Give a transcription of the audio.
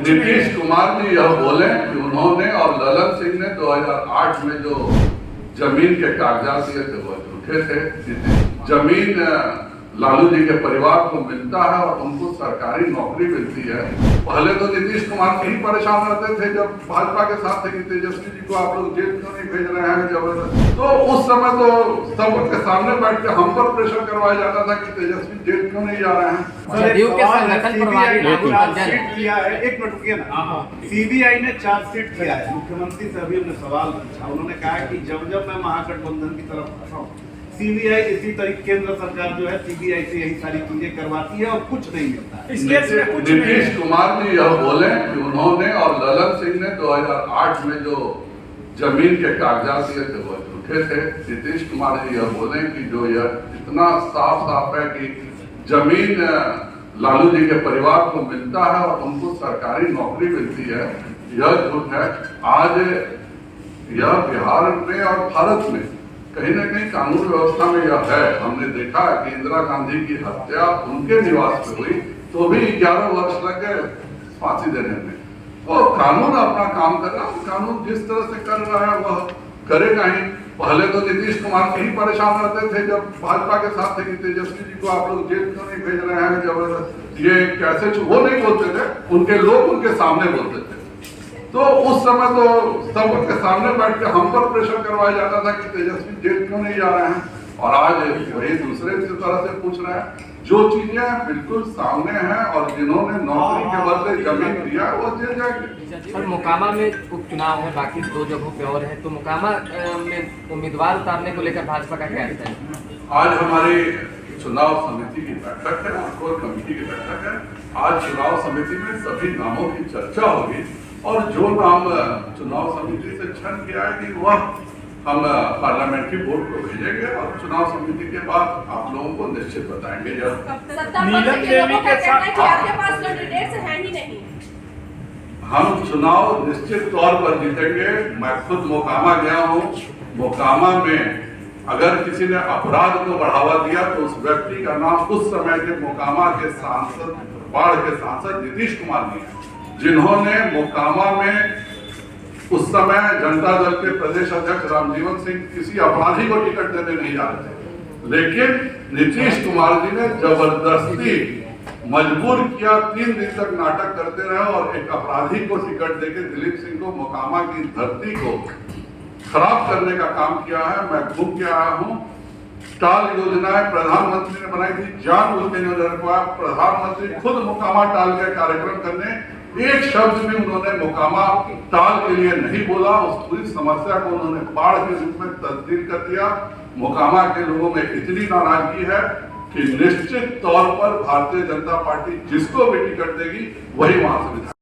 नीतीश कुमार जी यह बोले कि उन्होंने और ललन सिंह ने 2008 में जो जमीन के कागजात दिए थे वो झूठे थे। जमीन लालू जी के परिवार को मिलता है और उनको सरकारी नौकरी मिलती है। पहले तो नीतीश कुमार ही परेशान रहते थे जब भाजपा के साथ थे कि तेजस्वी जी को आप लोग जेल क्यों नहीं भेज रहे हैं जबरदस्त। तो उस समय तो सबके सामने बैठ के हम पर प्रेशर करवाया जाता था कि तेजस्वी जेल क्यों नहीं जा रहे हैं। सीबीआई ने चार्जशीट किया है, मुख्यमंत्री से अभी हमने सवाल पूछा, उन्होंने कहा कि जब मैं महागठबंधन की तरफ फंसा हूँ, सीबीआई इसी तरीके केंद्र सरकार जो है सीबीआई से यही सारी चीजें करवाती है और कुछ नहीं मिलता। नीतीश कुमार जी यह बोले कि उन्होंने और ललन सिंह ने 2008 में जो जमीन के कागजात दिए थे वो झूठे थे। नीतीश कुमार जी यह बोले कि जो यह इतना साफ साफ है कि जमीन लालू जी के परिवार को मिलता है और उनको सरकारी नौकरी मिलती है, यह झूठ है। आज यह बिहार में और भारत में कहीं न कहीं कानून व्यवस्था में यह है। हमने देखा कि इंदिरा गांधी की हत्या उनके निवास में हुई तो भी 11 वर्ष लग गए फांसी देने में। तो कानून अपना काम कर रहा है, कानून जिस तरह से कर रहा है वह करेगा ही। पहले तो नीतीश कुमार ही परेशान रहते थे जब भाजपा के साथ थे कि तेजस्वी जी को आप लोग जेल क्यों नहीं भेज रहे हैं जबरदस्त। ये कैसे वो नहीं बोलते थे, उनके लोग उनके सामने बोलते थे। तो उस समय तो सबके सामने बैठ के हम पर प्रेशर करवाया जाता था कि तेजस्वी जेल क्यों नहीं जा रहे हैं। और आज वही दूसरे तरह से पूछ रहे हैं। जो चीजें बिल्कुल सामने हैं और जिन्होंने नौकरी के बदले जमीन दिया है वो जेल जाएंगे। सर, मोकामा में उपचुनाव है, बाकी 2 जगहों पे और है, तो मोकामा में उम्मीदवार उतारने को लेकर भाजपा का क्या है? आज हमारी चुनाव समिति की बैठक है, कोर कमेटी की बैठक है। आज चुनाव समिति में सभी नामों की चर्चा होगी और जो नाम चुनाव समिति से छन के आएगी वह हम पार्लियामेंट्री बोर्ड को भेजेंगे और चुनाव समिति के बाद आप लोगों को निश्चित बताएंगे। हम चुनाव निश्चित तौर पर जीतेंगे। मैं खुद मोकामा गया हूँ। मोकामा में अगर किसी ने अपराध को बढ़ावा दिया तो उस व्यक्ति का नाम उस समय के मोकामा के सांसद, बाढ़ के सांसद नीतीश कुमार जी हैं, जिन्होंने मोकामा में उस समय जनता दल के प्रदेश अध्यक्ष रामजीवन सिंह किसी अपराधी को टिकट देने नहीं जा रहे थे, लेकिन नीतीश कुमार जी ने जबरदस्ती मजबूर किया। 3 दिन तक नाटक करते रहे और एक अपराधी को टिकट देकर दिलीप सिंह को मोकामा की धरती को खराब करने का काम किया है। मैं घूम के आया हूँ। टाल योजनाएं प्रधानमंत्री ने बनाई थी, जानबूझ के प्रधानमंत्री खुद मोकामा टाल के कार्यक्रम करने, एक शब्द में उन्होंने मोकामा टाल के लिए नहीं बोला। उस पूरी समस्या को उन्होंने बाढ़ के रूप में तब्दील कर दिया। मोकामा के लोगों में इतनी नाराजगी है कि निश्चित तौर पर भारतीय जनता पार्टी जिसको भी टिकट देगी वही वहां से